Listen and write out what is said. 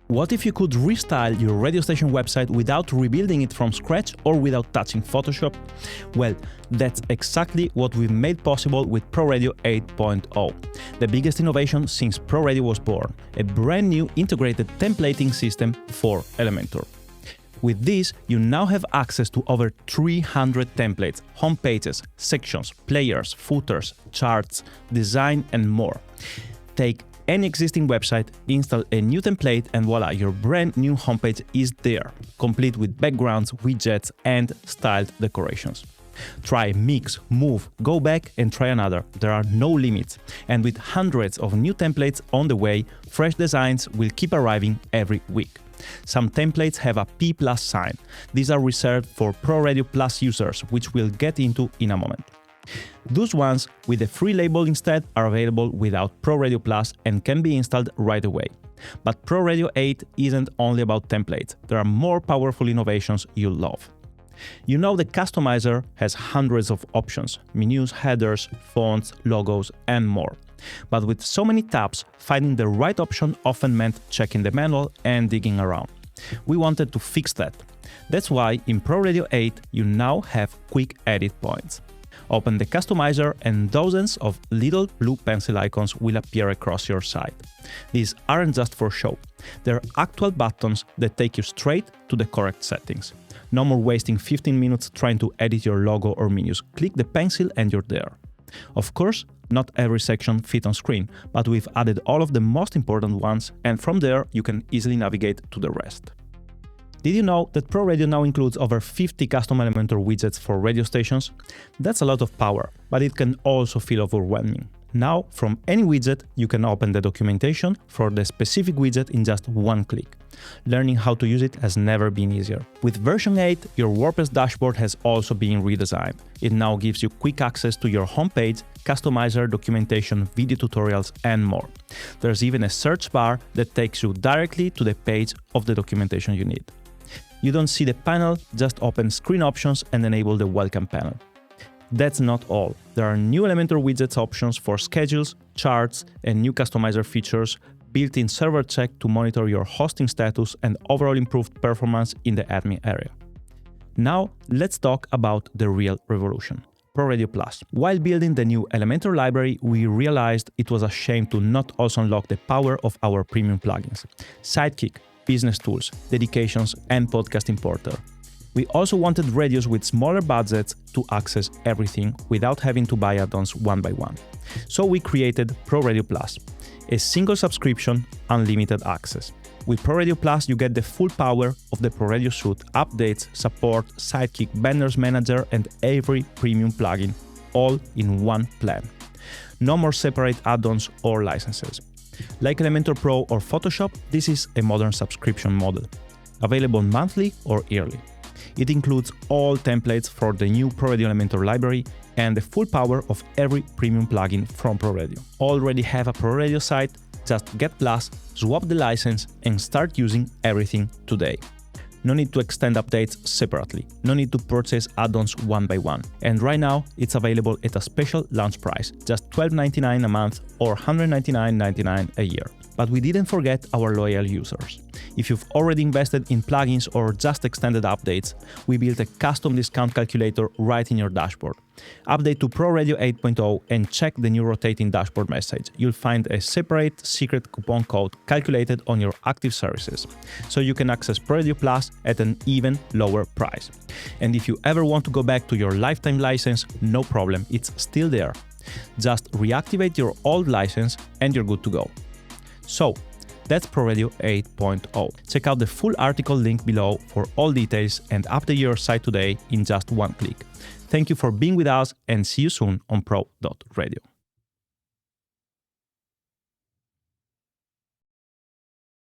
What if you could restyle your radio station website without rebuilding it from scratch or without touching Photoshop? Well, that's exactly what we've made possible with ProRadio 8.0, the biggest innovation since ProRadio was born, a brand new integrated templating system for Elementor. With this, you now have access to over 300 templates, home pages, sections, players, footers, charts, design, and more. Take any existing website, install a new template, and voila, your brand new homepage is there, complete with backgrounds, widgets, and styled decorations. Try, mix, move, go back, and try another. There are no limits. And with hundreds of new templates on the way, fresh designs will keep arriving every week. Some templates have a P+ sign. These are reserved for ProRadio Plus users, which we'll get into in a moment. Those ones with a free label instead are available without ProRadio Plus and can be installed right away. But ProRadio 8 isn't only about templates, there are more powerful innovations you'll love. You know the customizer has hundreds of options, menus, headers, fonts, logos, and more. But with so many tabs, finding the right option often meant checking the manual and digging around. We wanted to fix that. That's why in ProRadio 8 you now have quick edit points. Open the customizer and dozens of little blue pencil icons will appear across your site. These aren't just for show. They're actual buttons that take you straight to the correct settings. No more wasting 15 minutes trying to edit your logo or menus. Click the pencil and you're there. Of course, not every section fits on screen, but we've added all of the most important ones, and from there you can easily navigate to the rest. Did you know that ProRadio now includes over 50 custom Elementor widgets for radio stations? That's a lot of power, but it can also feel overwhelming. Now, from any widget, you can open the documentation for the specific widget in just one click. Learning how to use it has never been easier. With version 8, your WordPress dashboard has also been redesigned. It now gives you quick access to your homepage, customizer, documentation, video tutorials, and more. There's even a search bar that takes you directly to the page of the documentation you need. You don't see the panel, just open screen options and enable the welcome panel. That's not all. There are new Elementor widgets options for schedules, charts, and new customizer features, built-in server check to monitor your hosting status and overall improved performance in the admin area. Now, let's talk about the real revolution, ProRadio Plus. While building the new Elementor library, we realized it was a shame to not also unlock the power of our premium plugins: Sidekick, Business Tools, Dedications, and Podcast Importer. We also wanted radios with smaller budgets to access everything without having to buy add-ons one by one. So we created ProRadio Plus, a single subscription, unlimited access. With ProRadio Plus, you get the full power of the ProRadio suite, updates, support, Sidekick, Banners Manager, and every premium plugin, all in one plan. No more separate add-ons or licenses. Like Elementor Pro or Photoshop, this is a modern subscription model, available monthly or yearly. It includes all templates for the new ProRadio Elementor library and the full power of every premium plugin from ProRadio. Already have a ProRadio site? Just get Plus, swap the license, and start using everything today. No need to extend updates separately. No need to purchase add-ons one by one. And right now, it's available at a special launch price, just $12.99 a month or $199.99 a year. But we didn't forget our loyal users. If you've already invested in plugins or just extended updates, we built a custom discount calculator right in your dashboard. Update to ProRadio 8.0 and check the new rotating dashboard message. You'll find a separate secret coupon code calculated on your active services, so you can access ProRadio Plus at an even lower price. And if you ever want to go back to your lifetime license, no problem, it's still there. Just reactivate your old license and you're good to go. So, that's ProRadio 8.0. Check out the full article link below for all details and update your site today in just one click. Thank you for being with us and see you soon on Pro.Radio.